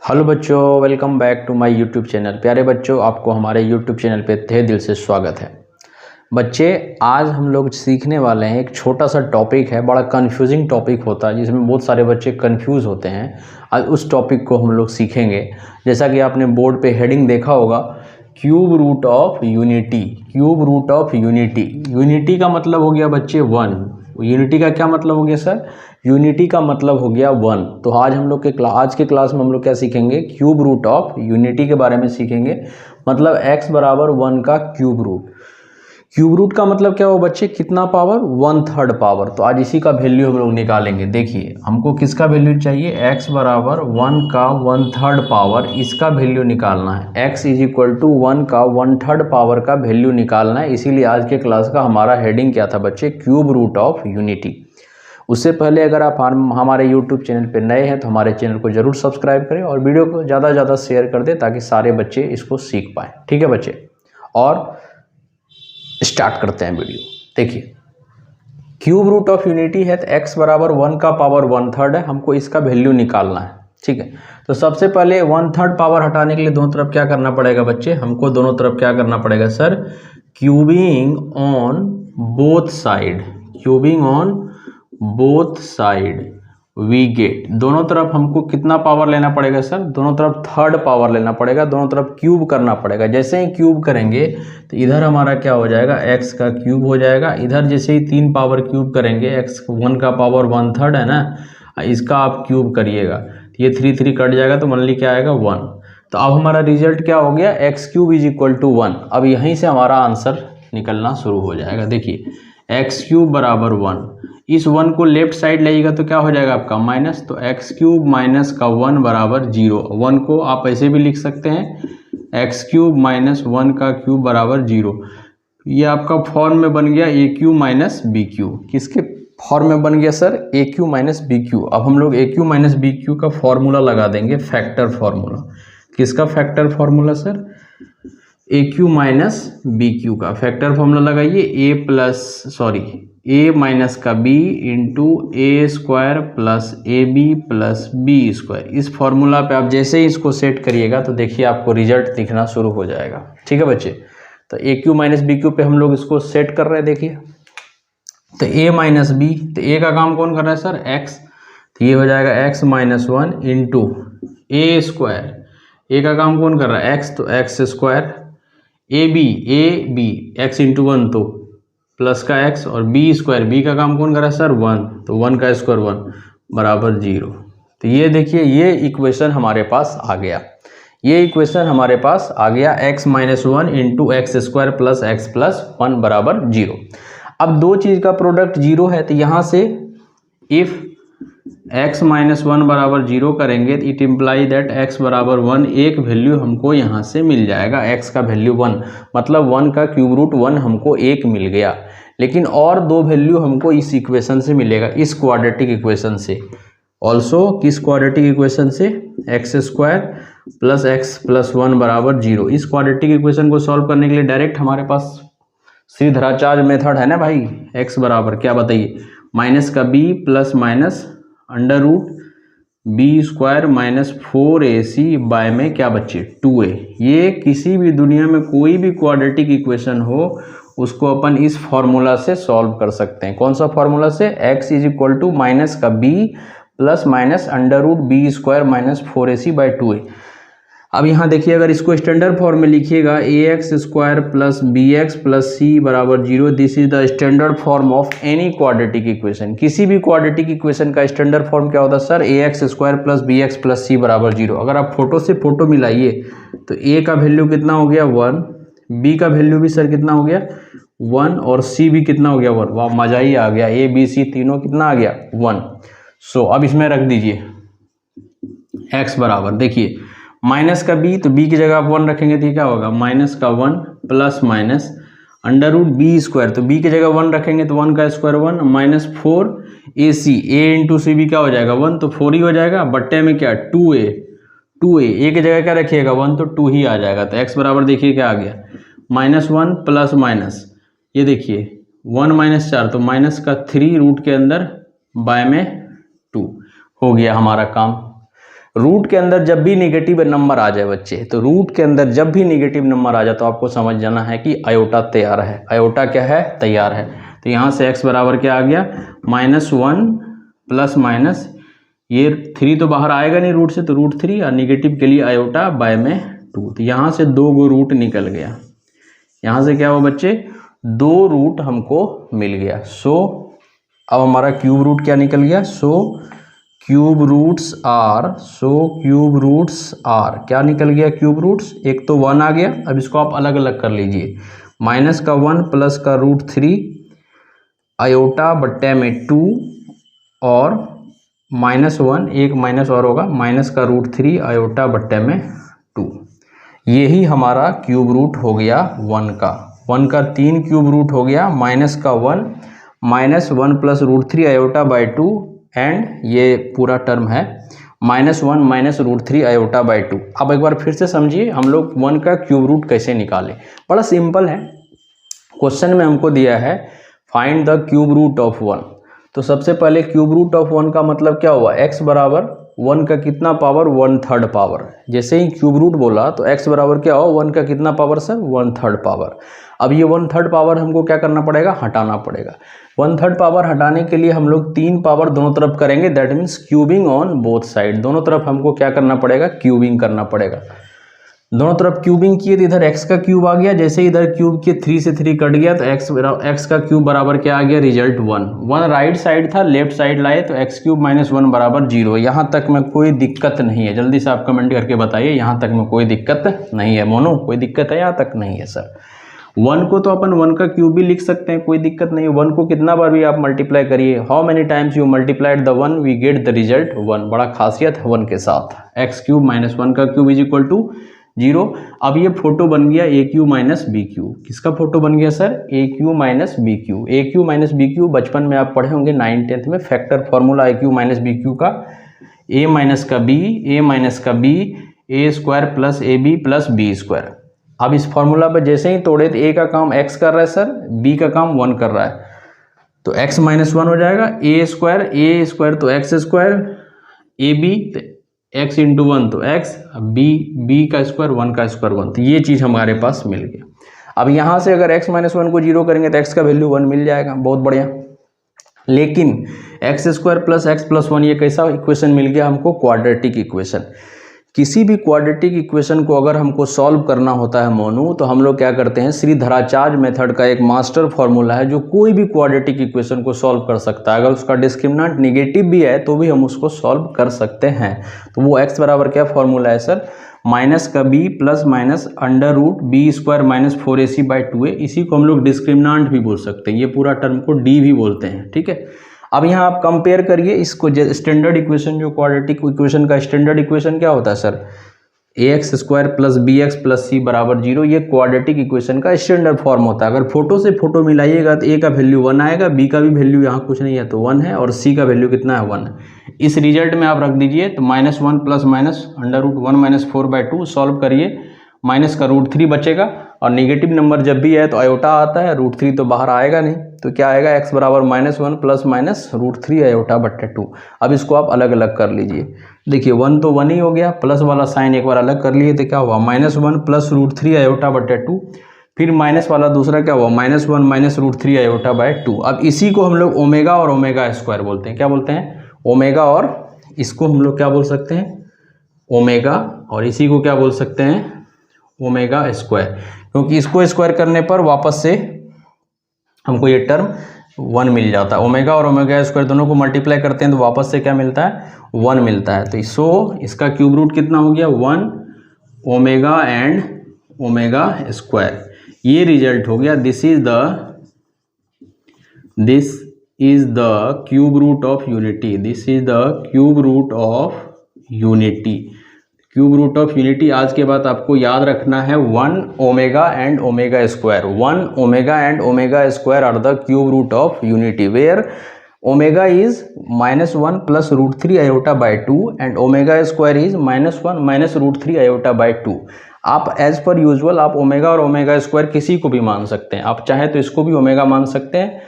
Hello बच्चों, welcome back to my YouTube channel. प्यारे बच्चों, आपको हमारे यूट्यूब चैनल पे तहे दिल से स्वागत है। बच्चे, आज हम लोग सीखने वाले हैं एक छोटा सा टॉपिक है। बड़ा कंफ्यूजिंग टॉपिक होता है जिसमें बहुत सारे बच्चे कंफ्यूज होते हैं। आज उस टॉपिक को हम लोग सीखेंगे। जैसा कि आपने बोर्ड पे हेडिंग देखा होगा, cube root of unity. Cube root of unity. Unity का मतलब हो गया बच्चे वन। यूनिटी का क्या मतलब हो गया सर? यूनिटी का मतलब हो गया वन। तो आज हम लोग के आज के क्लास में हम लोग क्या सीखेंगे? क्यूब रूट ऑफ यूनिटी के बारे में सीखेंगे। मतलब x बराबर वन का क्यूब रूट। क्यूब रूट का मतलब क्या हो बच्चे? कितना पावर? 1/3 पावर। तो आज इसी का वैल्यू हम लोग निकालेंगे। देखिए, हमको किसका वैल्यू चाहिए? x बराबर 1 का 1/3 पावर, इसका वैल्यू निकालना है। x इज इक्वल टू 1 का 1/3 पावर का वैल्यू निकालना है। इसीलिए आज के क्लास का हमारा हेडिंग क्या था बच्चे? Cube root of unity. उससे पहले अगर आप हमारे YouTube चैनल पर नए हैं तो हमारे चैनल को जरूर सब्सक्राइब करें और वीडियो को ज़्यादा से ज़्यादा शेयर कर दें ताकि सारे बच्चे इसको सीख पाएँ। ठीक है बच्चे, और स्टार्ट करते हैं वीडियो। देखिए, क्यूब रूट ऑफ यूनिटी है तो x बराबर 1 का पावर 1/3 है। हमको इसका वैल्यू निकालना है। ठीक है, तो सबसे पहले 1/3 पावर हटाने के लिए दोनों तरफ क्या करना पड़ेगा बच्चे? हमको दोनों तरफ क्या करना पड़ेगा sir? Cubing on both side. Cubing on both side we get. दोनों तरफ हमको कितना पावर लेना पड़ेगा सर? दोनों तरफ थर्ड पावर लेना पड़ेगा। दोनों तरफ क्यूब करना पड़ेगा। जैसे ही क्यूब करेंगे तो इधर हमारा क्या हो जाएगा? x का क्यूब हो जाएगा। इधर जैसे ही 3 पावर क्यूब करेंगे, x 1 का पावर 1/3 है ना, इसका आप क्यूब करिएगा, ये 3 3 कट जाएगा तो मनली क्या आएगा? 1। तो अब हमारा रिजल्ट क्या हो गया? x³ is equal to 1। अब यहीं से हमारा आंसर निकलना शुरू हो जाएगा। देखिए, x³ बराबर 1। इस 1 को लेफ्ट साइड लाइएगा तो क्या हो जाएगा आपका? माइनस। तो x³ माइनस का 1 बराबर 0। 1 को आप ऐसे भी लिख सकते हैं, x³ माइनस 1 का क्यूब बराबर 0। ये आपका फॉर्म में बन गया AQ माइनस BQ। किसके फॉर्म में बन गया सर? AQ minus BQ। अब हम लोग AQ माइनस BQ का फॉर्मूला लगा देंगे, फैक्टर फॉर्मूला। किसका factor formula sir? AQ minus BQ का फैक्टर फॉर्मूला लगाइए। A माइनस का B into A² plus AB plus B²। इस फॉर्मूला पे आप जैसे ही इसको सेट करिएगा तो देखिए आपको रिजल्ट दिखना शुरू हो जाएगा। ठीक है बच्चे, तो AQ माइनस BQ पे हम लोग इसको सेट कर रहे हैं। देखिए, तो A माइनस B, तो A का काम कौन कर रहा है सर? X। तो ये हो जाएगा x minus 1 into A²। A का काम कौन कर रहा है? x, तो x²। AB x इंटू 1 तो प्लस का x, और B², B का काम कौन कर रहा है सर? 1, तो 1 का स्क्वायर 1 बराबर 0। तो ये देखिए, ये इक्वेशन हमारे पास आ गया। ये इक्वेशन हमारे पास आ गया, x minus 1 into x² plus x plus 1 बराबर 0। अब दो चीज़ का प्रोडक्ट 0 है तो यहाँ से इफ़ x माइनस 1 बराबर 0 करेंगे तो इट इम्प्लाई दैट x बराबर 1, एक वैल्यू हमको यहाँ से मिल जाएगा। x का वैल्यू 1, मतलब 1 का क्यूब रूट 1 हमको 1 मिल गया। लेकिन और दो वैल्यू हमको इस इक्वेशन से मिलेगा, इस क्वाड्रेटिक इक्वेशन से। ऑल्सो किस क्वाड्रेटिक इक्वेशन से? x² प्लस x प्लस 1 बराबर 0। इस क्वाड्रेटिक इक्वेशन को सॉल्व करने के लिए डायरेक्ट हमारे पास श्रीधराचार्य मेथड है ना भाई। x बराबर क्या बताइए? माइनस का b plus minus under root B² minus 4AC by में क्या बच्चे? 2a। ये किसी भी दुनिया में कोई भी क्वाड्रेटिक इक्वेशन हो उसको अपन इस फॉर्मूला से सॉल्व कर सकते हैं। कौन सा फॉर्मूला से? x is equal to minus का b plus minus under root B² minus 4AC by 2a। अब यहाँ देखिए, अगर इसको स्टैंडर्ड फॉर्म में लिखिएगा, ax² plus bx plus c बराबर 0। This is the standard form of any quadratic equation. किसी भी क्वाड्रेटिक इक्वेशन का स्टैंडर्ड फॉर्म क्या होता है sir? ax² plus bx plus c बराबर 0। अगर आप फोटो से फोटो मिलाइए तो a का वैल्यू कितना हो गया? 1, b का वैल्यू भी सर कितना हो गया? 1, और c भी कितना हो गया? 1। वाह, मजा ही आ गया। a b c तीनों कितना आ गया? 1। सो अब इसमें रख दीजिए x बराबर, देखिए माइनस का b, तो b की जगह आप 1 रखेंगे तो क्या होगा? माइनस का 1 plus minus under root B², तो b की जगह 1 रखेंगे तो 1 का square 1 minus 4AC। a into C B क्या हो जाएगा? 1, तो 4 ही हो जाएगा। बट्टे में क्या? 2a। a की जगह क्या रखिएगा? 1, तो 2 ही आ जाएगा। तो x बराबर देखिए क्या आ गया? माइनस 1 प्लस माइनस, ये देखिए 1 माइनस 4, तो माइनस का 3 रूट के अंदर बाय में 2 हो गया हमारा काम। रूट के अंदर जब भी नेगेटिव नंबर आ जाए बच्चे, तो रूट के अंदर जब भी नेगेटिव नंबर आ जाए तो आपको समझ जाना है कि आयोटा तैयार है। आयोटा क्या है? तैयार है। तो यहाँ से x बराबर क्या आ गया? -1 प्लस माइनस, ये 3 तो बाहर आएगा नहीं रूट से, तो √3 और नेगेटिव के लिए आयोटा बाय में 2। तो यहाँ से 2 गो रूट निकल गया। यहाँ से क्या हुआ बच्चे? 2 रूट हमको मिल गया। सो अब हमारा क्यूब रूट क्या निकल गया? क्यूब रूट्स आर क्या निकल गया? क्यूब रूट्स एक तो 1 आ गया। अब इसको आप अलग अलग कर लीजिए, -1 प्लस का √3 आयोटा बट्टे में 2 और -1 एक माइनस और होगा, माइनस का √3 आयोटा बट्टे में 2। यही हमारा क्यूब रूट हो गया 1 का। 1 का 3 क्यूब रूट हो गया, -1 प्लस √3 आयोटा बाय 2 एंड ये पूरा टर्म है -1 माइनस √3 आयोटा बाय 2। अब एक बार फिर से समझिए हम लोग 1 का क्यूब रूट कैसे निकालें। बड़ा सिंपल है। क्वेश्चन में हमको दिया है find the cube root of 1। तो सबसे पहले क्यूब रूट ऑफ 1 का मतलब क्या हुआ? x बराबर 1 का कितना पावर? 1/3 पावर। जैसे ही क्यूब रूट बोला तो x बराबर क्या हो? 1 का कितना पावर सर? 1/3 पावर। अब ये 1/3 पावर हमको क्या करना पड़ेगा? हटाना पड़ेगा। 1/3 पावर हटाने के लिए हम लोग 3 पावर दोनों तरफ करेंगे, that means cubing on both side. दोनों तरफ हमको क्या करना पड़ेगा? क्यूबिंग करना पड़ेगा। दोनों तरफ क्यूबिंग किए तो इधर x का क्यूब आ गया। जैसे इधर क्यूब किए 3 से 3 कट गया तो x का क्यूब बराबर क्या आ गया? रिजल्ट 1 राइट साइड था, लेफ्ट साइड लाए तो x³ - 1 बराबर 0। यहाँ तक में कोई दिक्कत नहीं है? जल्दी से आप कमेंट करके बताइए, यहाँ तक में कोई दिक्कत नहीं है? मोनो कोई दिक्कत है? यहाँ तक नहीं है सर। 1 को तो अपन 1 का क्यूब भी लिख सकते हैं, कोई दिक्कत नहीं है। 1 को कितना बार भी आप मल्टीप्लाई करिए, how many times you multiplied the 1 we get the result 1। बड़ा खासियत है 1 के साथ। x³ - 1 का क्यूब इज इक्वल टू 0। अब ये फोटो बन गया AQ - BQ। किसका फोटो बन गया sir? AQ - BQ। AQ - BQ बचपन में आप पढ़े होंगे 9th-10th में, फैक्टर फॉर्मूला AQ - BQ का a माइनस का b, a² plus AB plus B²। अब इस फॉर्मूला पर जैसे ही तोड़े तो a का काम x कर रहा है सर, b का काम 1 कर रहा है, तो x - 1 हो जाएगा। a² तो x², AB x × 1 तो x, b का स्क्वायर 1 का स्क्वायर 1। तो ये चीज़ हमारे पास मिल गया। अब यहाँ से अगर x - 1 को 0 करेंगे तो x का वैल्यू 1 मिल जाएगा, बहुत बढ़िया। लेकिन x² प्लस x प्लस 1 ये कैसा इक्वेशन मिल गया हमको? Quadratic equation. किसी भी क्वाड्रेटिक इक्वेशन को अगर हमको सॉल्व करना होता है मोनू, तो हम लोग क्या करते हैं? श्रीधराचार्य मेथड का एक मास्टर फॉर्मूला है जो कोई भी क्वाड्रेटिक इक्वेशन को सॉल्व कर सकता है। अगर उसका डिस्क्रिमिनेंट नेगेटिव भी है तो भी हम उसको सॉल्व कर सकते हैं। तो वो x बराबर क्या फॉर्मूला है सर? माइनस का b plus minus √b² - 4ac/2a। इसी को हम लोग डिस्क्रिमिनेंट भी बोल सकते हैं। ये पूरा टर्म को d भी बोलते हैं, ठीक है। अब यहाँ आप कंपेयर करिए इसको, स्टैंडर्ड इक्वेशन जो क्वाड्रेटिक इक्वेशन का स्टैंडर्ड इक्वेशन क्या होता है sir? ax² plus bx plus c बराबर 0। ये क्वाड्रेटिक इक्वेशन का स्टैंडर्ड फॉर्म होता है। अगर फोटो से फोटो मिलाइएगा तो a का वैल्यू 1 आएगा, b का भी वैल्यू यहाँ कुछ नहीं है तो 1 है, और c का वैल्यू कितना है? 1 है। इस रिजल्ट में आप रख दीजिए तो -1 प्लस माइनस √1 - 4/2 सॉल्व करिए, माइनस का √3 बचेगा, और नेगेटिव नंबर जब भी है तो आयोटा आता है, √3 तो बाहर आएगा नहीं, तो क्या आएगा? x बराबर -1 प्लस माइनस √3 आयोटा बट्टे 2। अब इसको आप अलग अलग कर लीजिए। देखिए 1 तो 1 ही हो गया, प्लस वाला साइन एक बार अलग कर लिए तो क्या हुआ? -1 प्लस √3 आयोटा बट्टे 2। फिर माइनस वाला दूसरा क्या हुआ? -1 माइनस √3 आयोटा बाय 2। अब इसी को हम लोग ओमेगा और ओमेगा² बोलते हैं। क्या बोलते हैं? ओमेगा। और इसको हम लोग क्या बोल सकते हैं? ओमेगा। और इसी को क्या बोल सकते हैं? ओमेगा²। क्योंकि इसको स्क्वायर करने पर वापस से हमको ये टर्म 1 मिल जाता है। ओमेगा और ओमेगा² दोनों को मल्टीप्लाई करते हैं तो वापस से क्या मिलता है? 1 मिलता है। तो सो इसका क्यूब रूट कितना हो गया? 1 ओमेगा एंड ओमेगा²। ये रिजल्ट हो गया। This is the cube root of unity. This is the cube root of unity. Cube root of unity आज के बाद आपको याद रखना है 1 omega and omega. 1 omega and omega are the cube root of unity, where omega is -1 plus √3 iota by 2 and omega is -1 minus √3 iota by 2। आप as per usual आप omega और ओमेगा² किसी को भी मान सकते हैं। आप चाहे तो इसको भी ओमेगा मान सकते हैं,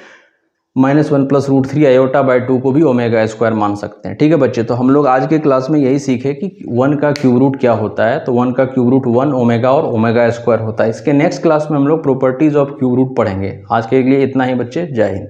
-1 प्लस √3 आयोटा बाई 2 को भी ओमेगा स्क्वायर मान सकते हैं। ठीक है बच्चे, तो हम लोग आज के क्लास में यही सीखे कि 1 का क्यूब रूट क्या होता है। तो 1 का क्यूब रूट 1 ओमेगा और ओमेगा स्क्वायर होता है। इसके नेक्स्ट क्लास में हम लोग प्रॉपर्टीज ऑफ क्यूब रूट पढ़ेंगे। आज के लिए इतना ही बच्चे, जय हिंद।